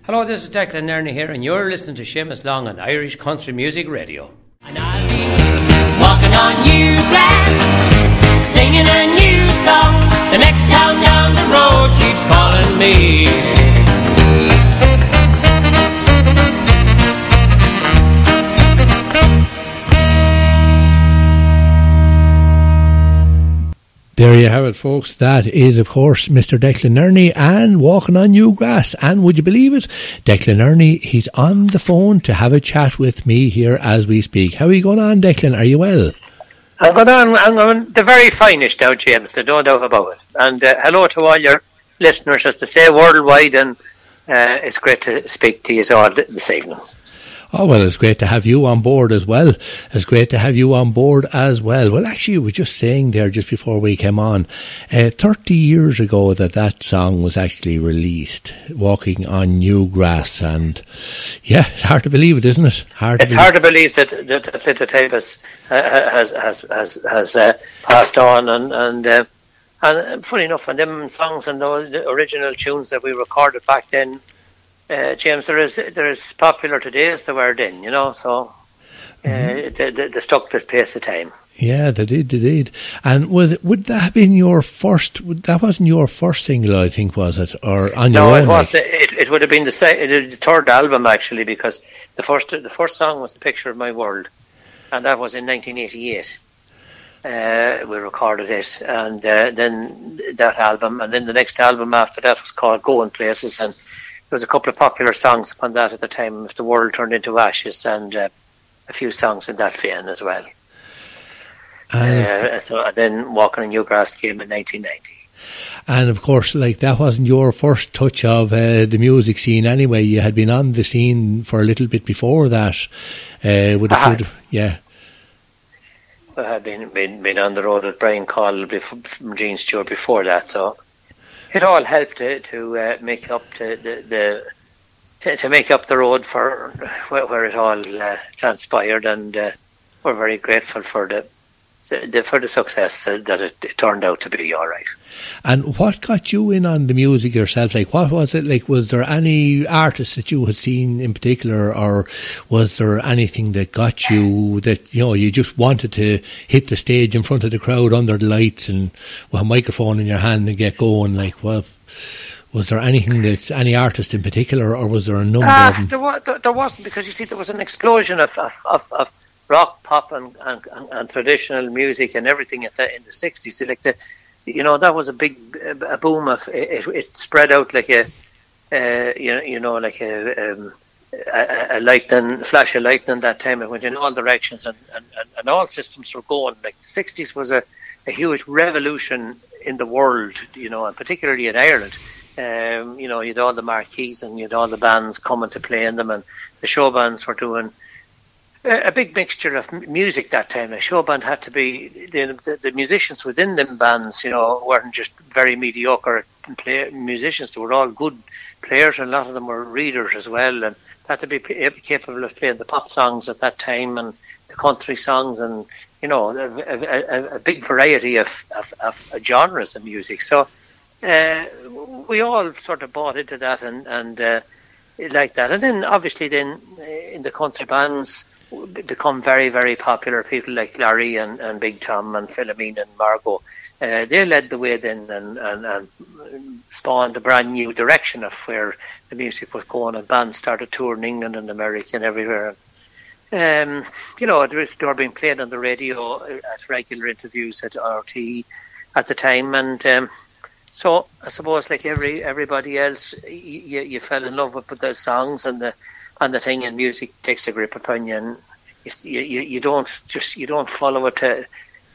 Hello, this is Declan Nerney here, and you're listening to Seamus Long on Irish Country Music Radio. And I'll be walking on new grass, singing a new song. The next town down the road keeps calling me. There you have it, folks. That is, of course, Mr. Declan Nerney and Walking on New Grass. And would you believe it? Declan Nerney, he's on the phone to have a chat with me here as we speak. How are you going on, Declan? Are you well? I'm going on the very finest now, James. There's no doubt about it. And hello to all your listeners, as to say, worldwide. And it's great to speak to you all this evening. Oh, well, it's great to have you on board as well. Well, actually, you were just saying there just before we came on, 30 years ago that song was actually released, Walking on New Grass. And yeah, it's hard to believe it, isn't it? It's hard to believe that the tape has passed on. And funny enough, on them songs and those original tunes that we recorded back then, James, they're as popular today as they were then, you know, so they stuck the pace of time. Yeah, they did. And would that have been your first, that wasn't your first single, I think, was it? Or on your own? No, it would have been the third album, actually, because the first song was The Picture of My World, and that was in 1988. We recorded it, and then that album, and then the next album after that was called Going Places, and there was a couple of popular songs upon that at the time, If the World Turned into Ashes, and a few songs in that vein as well. And then Walking on New Grass came in 1990. And of course, like, that wasn't your first touch of the music scene anyway. You had been on the scene for a little bit before that. Yeah. I had been on the road with Brian Call from Gene Stewart before that, so it all helped to make up to make up the road for where it all transpired, and we're very grateful for the success that it turned out to be. All right. And what got you in on the music yourself? Like, what was it like? Was there any artists that you had seen in particular, or was there anything that got you that, you know, you just wanted to hit the stage in front of the crowd under the lights and with a microphone in your hand and get going? Like, well, was there anything that any artist in particular, or was there a number of them? There wasn't, because you see, there was an explosion of rock, pop, and traditional music and everything in the 60s. Like that was a big boom of it spread out like a lightning flash of lightning. That time it went in all directions, and all systems were going. Like, the 60s was a huge revolution in the world, you know, and particularly in Ireland. You had all the marquees and you had all the bands coming to play in them, and the show bands were doing a big mixture of music that time. A show band had to be, the musicians within them bands, you know, weren't just very mediocre musicians. They were all good players, and a lot of them were readers as well, and had to be capable of playing the pop songs at that time and the country songs, and, you know, a big variety of genres of music. So we all sort of bought into that and like that. And then obviously in the country bands become very, very popular. People like Larry and Big Tom and Philomene and Margot, they led the way then and spawned a brand new direction of where the music was going, and bands started touring England and America and everywhere. You know, they were being played on the radio at regular interviews at RT at the time, and so I suppose, like everybody else, you fell in love with the songs and the thing, and music takes a grip upon you, and you don't follow it.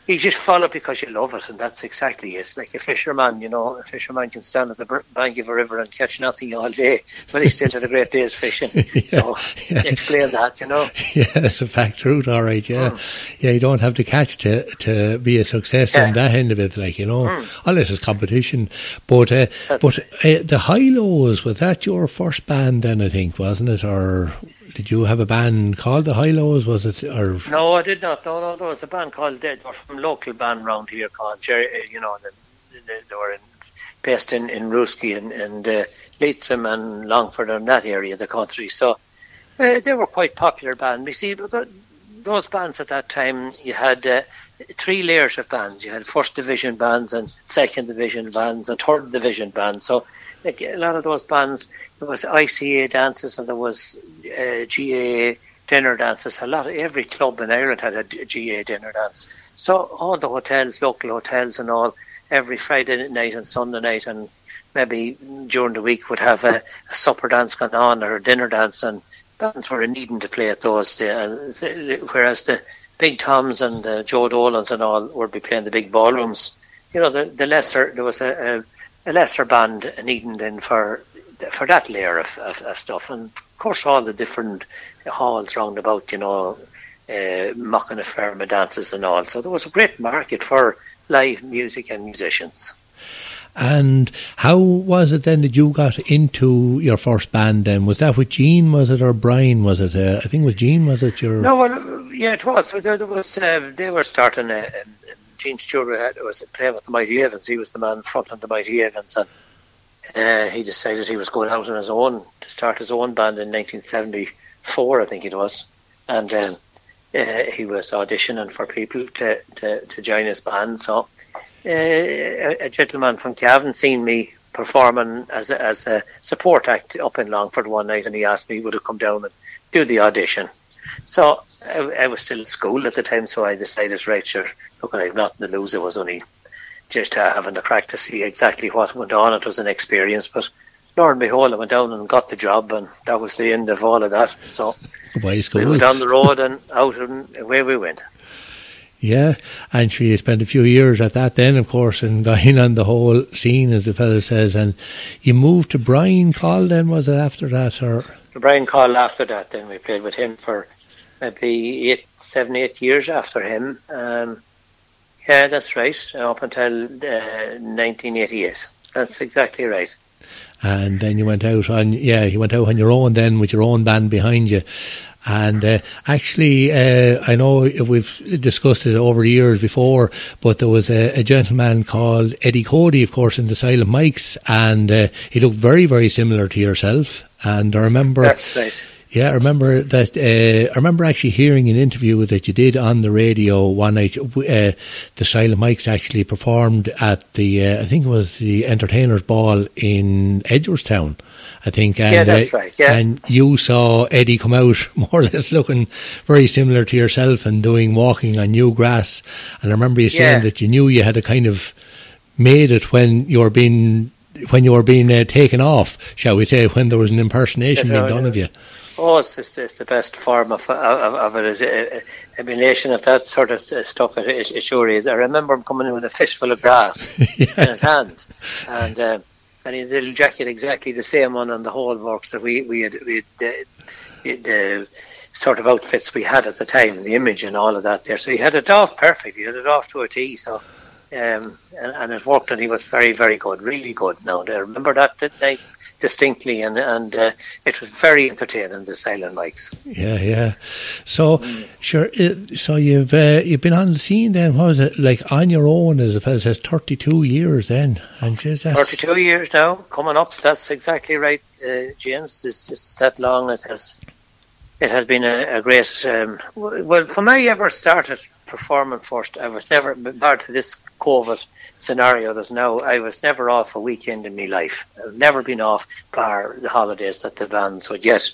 You just follow it because you love it, and that's exactly it. It's like a fisherman, you know. A fisherman can stand at the bank of a river and catch nothing all day, but he still had a great day's fishing. Explain that, you know. Yeah, it's a fact truth, all right, yeah. Yeah, you don't have to catch to be a success on that end of it, like, you know, unless it's competition. But the High Lows, was that your first band then, I think, wasn't it? Or did you have a band called the High Lows, was it? Or no, I did not. No, there was a band called, they were from a local band round here called Jerry, you know, they were based in Ruski and Leitrim and Longford and that area of the country. So they were quite popular band. You see, those bands at that time, you had 3 layers of bands. You had first division bands and second division bands and third division bands. So like a lot of those bands, there was ICA dances and there was GA dinner dances. Every club in Ireland had a GA dinner dance. So all the hotels, local hotels and all, every Friday night and Sunday night and maybe during the week would have a supper dance going on or a dinner dance, and bands were needing to play at those. Whereas the Big Toms and Joe Dolans and all would be playing the big ballrooms. There was a lesser band needing then for that layer of stuff. And of course all the different halls round about, mocking a firma dances and all. So there was a great market for live music and musicians. And how was it then that you got into your first band then? Was that with Gene, was it, or Brian, was it? I think it was Gene, was it? No, well, yeah, it was. They were starting, Gene Stewart was playing with the Mighty Evans. He was the man fronting the Mighty Evans, and he decided he was going out on his own to start his own band in 1974, I think it was. And he was auditioning for people to join his band. So a gentleman from Cavan seen me performing as a support act up in Longford one night, and he asked me would I come down and do the audition. So I was still at school at the time, so I decided, right, sure, look, I have nothing to lose. It was only just having the crack to see exactly what went on. It was an experience, but lo and behold, I went down and got the job, and that was the end of all of that. So we went down the road and out and away we went. Yeah, and she spent a few years at that then, of course, and got in on the whole scene, as the fellow says. And you moved to Brian Call then, was it after that? Or Brian Call after that, then we played with him for maybe 7-8 years after him. Yeah, that's right, up until 1988. That's exactly right. And then you went out on your own then, with your own band behind you. And actually, I know we've discussed it over the years before, but there was a gentleman called Eddie Cody, of course, in the Silent Mics, and he looked very, very similar to yourself. And I remember... That's right. Yeah, I remember that. I remember actually hearing an interview that you did on the radio one night. The Silent Mics actually performed at the, I think it was the Entertainers Ball in Edgeworthstown, I think. And, yeah, that's right. Yeah. And you saw Eddie come out more or less looking very similar to yourself and doing walking on new grass. And I remember you saying that you knew you had a kind of made it when you were being taken off, shall we say, when there was an impersonation being done of you. Oh, it's the best form of it is emulation of that sort of stuff. It sure is. I remember him coming in with a fistful of grass in his hand, and his little jacket exactly the same one on the whole works that we had the sort of outfits we had at the time, the image and all of that there. So he had it off perfect. He had it off to a T. So and it worked, and he was very, very good, really good. Now I remember that night distinctly, and it was very entertaining, the Silent Mics. Yeah. So sure. So you've been on the scene then. What was it like on your own? As a fellow says, 32 years then, and just 32 years now coming up. That's exactly right, James. It's that long. It has been a great. Well, when I ever started performing first, I was never, bar to this COVID scenario there's now, I was never off a weekend in my life. I've never been off bar the holidays that the bands would get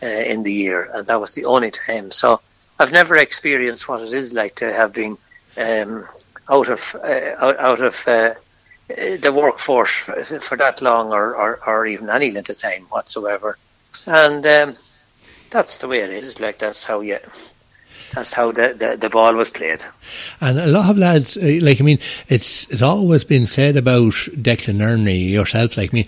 in the year, and that was the only time. So I've never experienced what it is like to have been out of the workforce for that long, or even any length of time whatsoever. And that's the way it is. Like that's how the ball was played. And a lot of lads, it's always been said about Declan Nerney, yourself, that a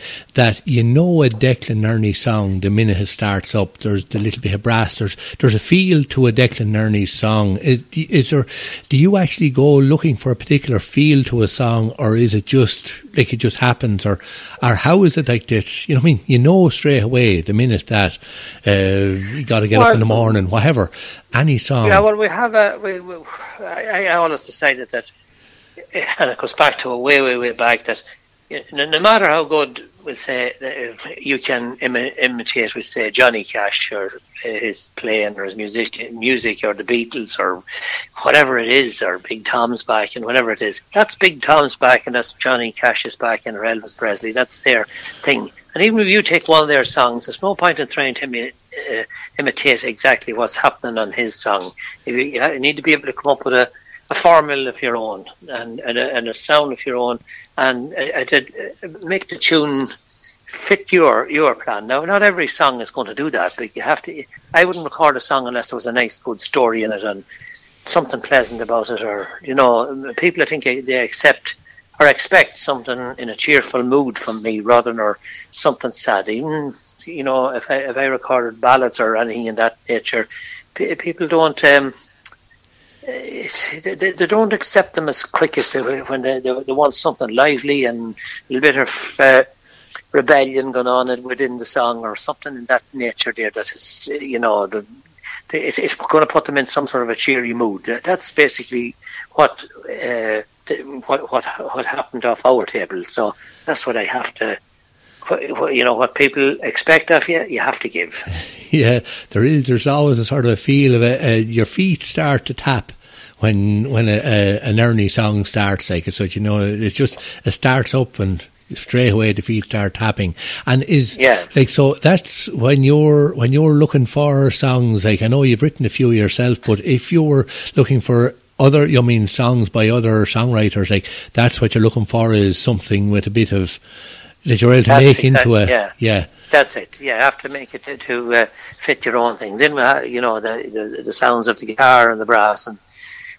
Declan Nerney song the minute it starts up. There's the little bit of brass. There's a feel to a Declan Nerney song. Is there? Do you actually go looking for a particular feel to a song, or is it just like it just happens, or how is it like that? You know straight away the minute that you got to get up in the morning, whatever. Any song. Yeah, well, we have I always decided that, and it goes back to way back, that no matter how good we'll say you can imitate, we'll say, Johnny Cash or his playing or his music or the Beatles or whatever it is, or Big Tom's back and whatever it is. That's Big Tom's back and that's Johnny Cash's back and or Elvis Presley. That's their thing. And even if you take one of their songs, there's no point in trying to imitate exactly what's happening on his song. You need to be able to come up with a formula of your own and a sound of your own, and make the tune fit your plan. Now, not every song is going to do that, but you have to. I wouldn't record a song unless there was a nice, good story in it and something pleasant about it, or people I think they accept or expect something in a cheerful mood from me rather than or something sad. Even if I recorded ballads or anything in that nature, people don't. They don't accept them as quick as when they want something lively and a little bit of rebellion going on within the song or something in that nature there that is, it's going to put them in some sort of a cheery mood. That's basically what happened off our table. So that's what I have to, what people expect of you, you have to give. Yeah, there's always a sort of a feel of your feet start to tap when a Nerney song starts, like so. It's just it starts up and straight away the feet start tapping, and so that's when you're looking for songs. Like I know you've written a few yourself, but if you were looking for songs by other songwriters, like that's what you're looking for, is something with a bit of that you're able to make into a yeah. That's it. Yeah, you have to make it to fit your own thing. Then the sounds of the guitar and the brass and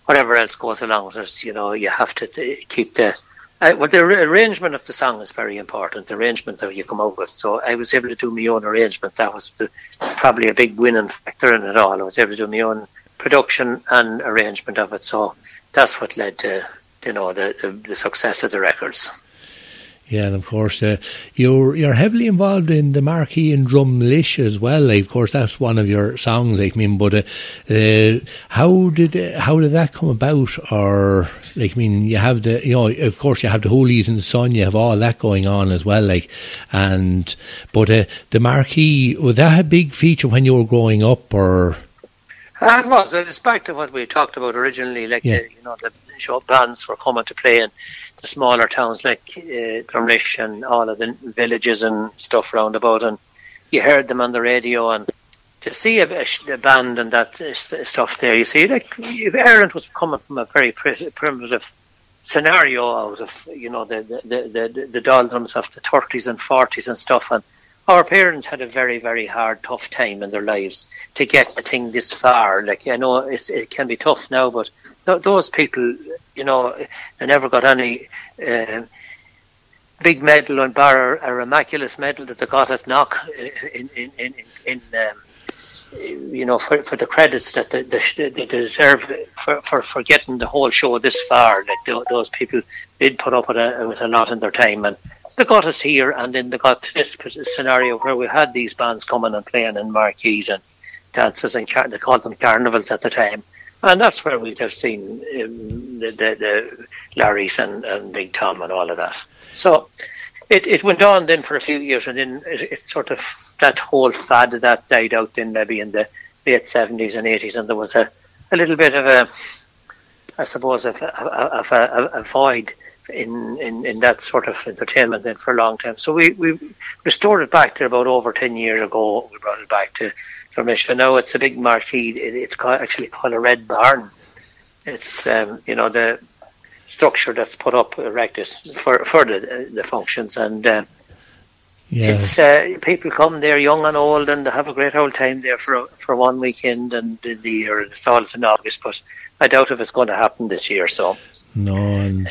whatever else goes along with it. You have to keep the arrangement of the song is very important. The arrangement that you come out with. So I was able to do my own arrangement. That was probably a big winning factor in it all. I was able to do my own production and arrangement of it. So that's what led to the success of the records. Yeah, and of course you're heavily involved in the marquee and drum militia as well. Like, of course, that's one of your songs. But how did that come about? Or you have of course you have the Holies in the Sun. You have all that going on as well. But the marquee, was that a big feature when you were growing up, or? It was. It's back to what we talked about originally. The show bands were coming to play in the smaller towns like Drumlish and all of the villages and stuff round about, and you heard them on the radio, and to see a band and that stuff there, you see, Ireland was coming from a very primitive scenario out of the doldrums of the 30s and 40s and stuff, and our parents had a very, very hard, tough time in their lives to get the thing this far. I know it can be tough now, but those people, they never got any big medal and bar a miraculous medal that they got at Knock for the credits that they deserve for getting the whole show this far. Those people did put up with a lot in their time, and they got us here, and then they got this scenario where we had these bands coming and playing in marquees and dances, and they called them carnivals at the time. And that's where we'd have seen the Larrys and Big Tom and all of that. So it went on then for a few years, and then it sort of, that whole fad of that died out then maybe in the late 70s and 80s, and there was a little bit of a void in that sort of entertainment then for a long time. So we restored it back to about over 10 years ago. We brought it back to Drumlish. Now it's a big marquee. It's actually called a Red Barn. It's the structure that's put up, erected for the functions, and it's people come there, young and old, and they have a great old time there for one weekend and in the year. It's always in August, but I doubt if it's going to happen this year. So no, and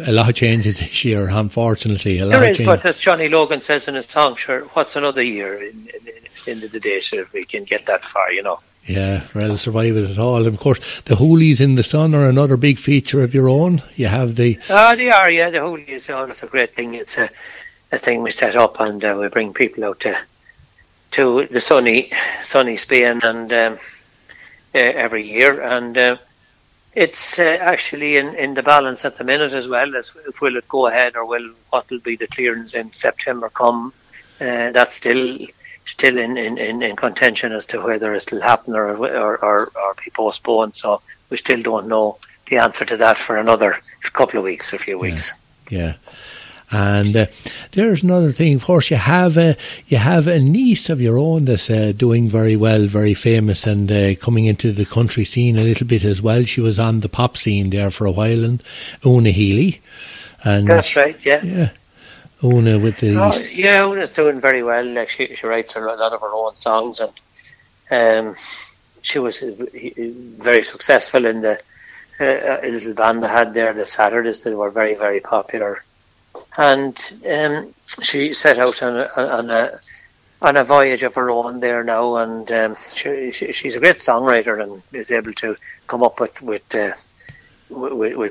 a lot of changes this year, unfortunately. But as Johnny Logan says in his song, sure, what's another year in the end of the day, so if we can get that far, Yeah, rather survive it at all. And of course, the Holies in the Sun are another big feature of your own. You have the... they are, yeah. The Holies, it's a great thing. It's a thing we set up, and we bring people out to the sunny Spain and every year, and It's actually in the balance at the minute as well as will it go ahead or what will be the clearance in September come. That's still in contention as to whether it'll happen or be postponed. So we still don't know the answer to that for another couple of weeks, a few weeks. Yeah. And there's another thing. Of course, you have a niece of your own that's doing very well, very famous, and coming into the country scene a little bit as well. She was on the pop scene there for a while, and Una Healy. And that's right. Yeah. Una with the Una's doing very well. Like she writes a lot of her own songs, and she was very successful in the little band they had there, the Saturdays. They were very, very popular. And she set out on a voyage of her own there now, and she's a great songwriter and is able to come up with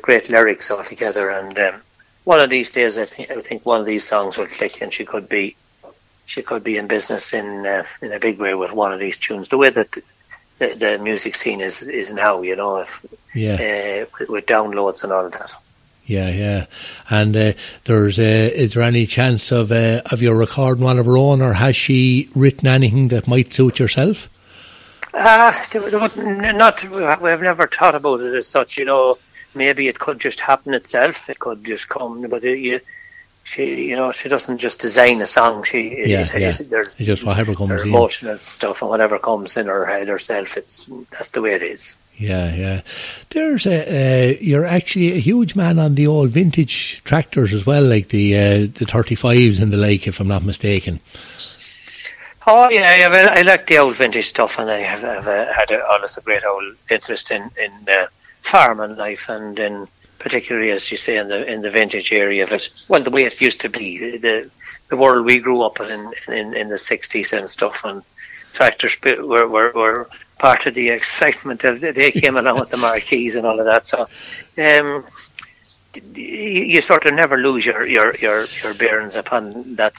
great lyrics altogether. And one of these days, I think one of these songs will click, and she could be in business in a big way with one of these tunes. The way that the music scene is now, with downloads and all of that. Yeah. And is there any chance of your recording one of her own, or has she written anything that might suit yourself? We've never thought about it as such. Maybe it could just happen itself. It could just come, but she doesn't just design a song. There's just whatever comes in. Emotional stuff and whatever comes in her head herself. That's the way it is. Yeah. There's you're actually a huge man on the old vintage tractors as well, like the 35s and the like, if I'm not mistaken. Oh yeah, I like the old vintage stuff, and I have had always a great old interest in farming life, and in particularly, as you say, in the vintage area of it. Well, the way it used to be, the world we grew up in the 60s and stuff, and tractors were part of the excitement. They came along with the marquees and all of that. So you sort of never lose your bearings upon that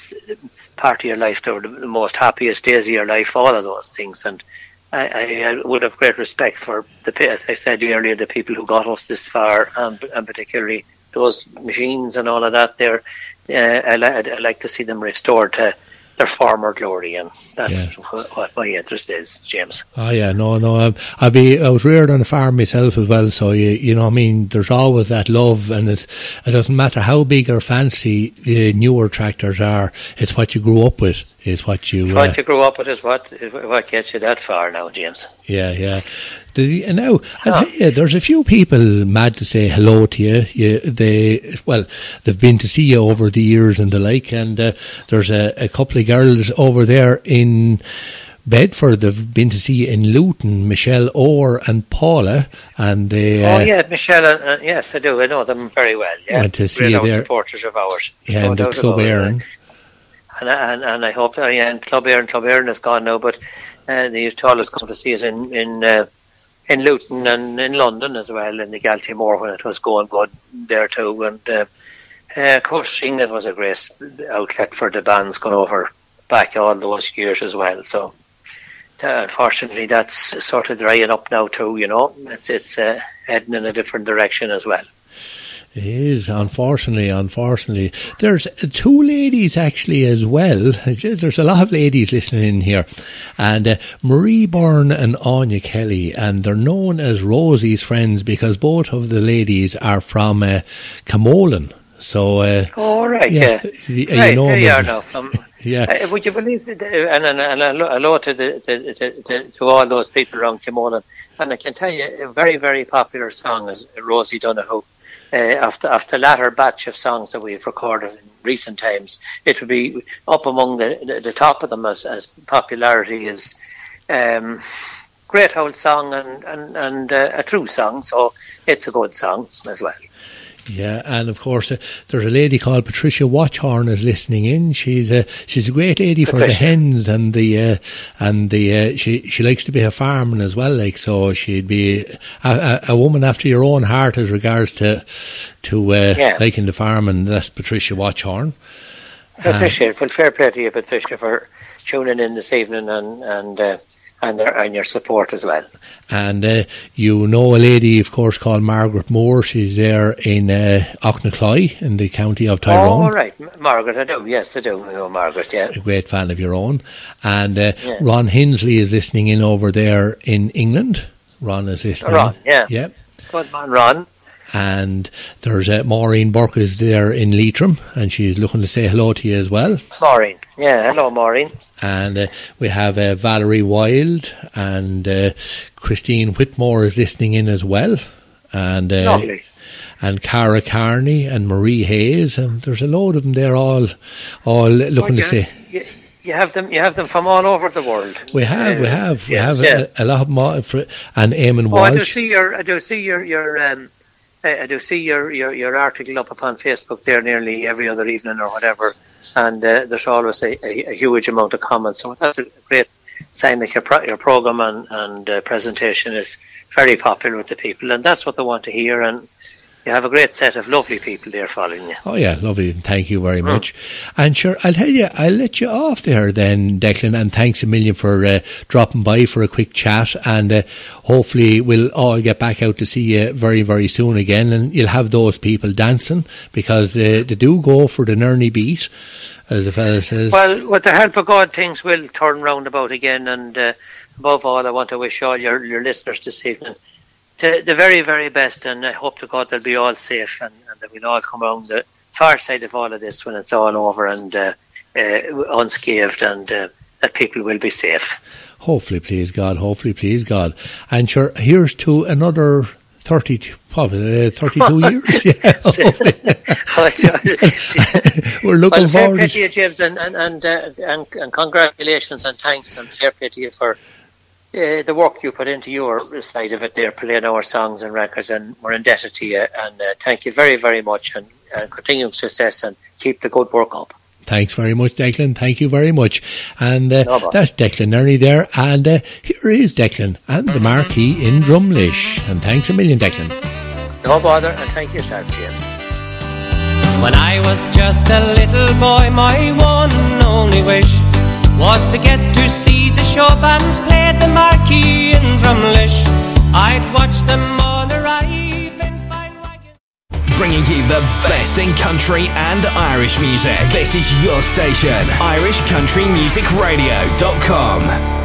part of your life, the most happiest days of your life, all of those things. And I would have great respect for as I said earlier, the people who got us this far, and particularly those machines and all of that. I'd like to see them restored to their former glory, and that's what my interest is, James. Oh yeah, no. I was reared on a farm myself as well, so you know what I mean. There's always that love, and it doesn't matter how big or fancy the newer tractors are. It's what you grew up with. Is what you grew up with is what gets you that far now, James. Yeah. And now, I tell you, there's a few people mad to say hello to you. They've been to see you over the years and the like, and there's a couple of girls over there in Bedford. They've been to see you in Luton, Michelle Orr and Paula, and they... Michelle, yes, I do. I know them very well. Yeah, went to see you there. Supporters of ours. Yeah, and the Club Éireann. And I hope that, and Club Éireann is gone now, but they used to always come to see us in Luton and in London as well, in the Galtymore when it was going good there too. And of course, England was a great outlet for the bands going over back all those years as well. So unfortunately, that's sort of drying up now too. It's heading in a different direction as well. It is, unfortunately. There's two ladies actually as well. There's a lot of ladies listening in here. And Marie Byrne and Anya Kelly, and they're known as Rosie's friends because both of the ladies are from Camolan. So, right, yeah. Right, there you are now. Yeah. Would you believe it? And hello to all those people around Camolan. And I can tell you, a very, very popular song is Rosie Donoghue. After latter batch of songs that we've recorded in recent times, it would be up among the top of them as popularity is. Great old song and a true song, so it's a good song as well. Yeah, and of course there's a lady called Patricia Watchhorn is listening in. She's a great lady for the hens and she likes to be a farming as well. Like, so she'd be a woman after your own heart as regards to liking the farm, and that's Patricia Watchhorn. Patricia, well, fair play to you, Patricia, for tuning in this evening and and your support as well. And you know a lady, of course, called Margaret Moore. She's there in Auchnacoy in the county of Tyrone. Oh, right. Margaret, I do. Yes, I do. I know Margaret, yeah. A great fan of your own. And Ron Hinsley is listening in over there in England. Ron is listening. Ron, yeah. Yep. Good man, Ron. And there's Maureen Burke is there in Leitrim, and she's looking to say hello to you as well. Maureen. Yeah, hello, Maureen. And we have Valerie Wild, and Christine Whitmore is listening in as well. And lovely. And Cara Carney and Marie Hayes, and there's a load of them there, all looking to say. You have them from all over the world. We have a lot of them, and Eamon Walsh. I do see your article up upon Facebook there nearly every other evening or whatever, and there's always a huge amount of comments. So that's a great sign that your program and presentation is very popular with the people, and that's what they want to hear. And you have a great set of lovely people there following you. Oh yeah, lovely. Thank you very much. And sure, I'll tell you, I'll let you off there then, Declan, and thanks a million for dropping by for a quick chat, and hopefully we'll all get back out to see you very, very soon again, and you'll have those people dancing, because they do go for the Nerney beat, as the fella says. Well, with the help of God, things will turn round about again, and above all, I want to wish all your listeners this evening the very, very best, and I hope to God they'll be all safe, and that we'll all come around the far side of all of this when it's all over, and unscathed, and that people will be safe. Hopefully, please God. And sure, here's to another 32 years. Yeah, we're looking forward to you, James, and congratulations and thanks, and fair play to you for the work you put into your side of it there, playing our songs and records, and we're indebted to you, and thank you very, very much, and continuing success, and keep the good work up. Thanks very much, Declan. Thank you very much. And that's Declan Nerney there, and here is Declan and the Marquee in Drumlish. And thanks a million, Declan. No bother, and thank yourself, James. When I was just a little boy, my one and only wish was to get to see the show bands play the Marquee in Drumlish. I'd watch them all arrive in fine wagons. Bringing you the best in country and Irish music. This is your station, irishcountrymusicradio.com.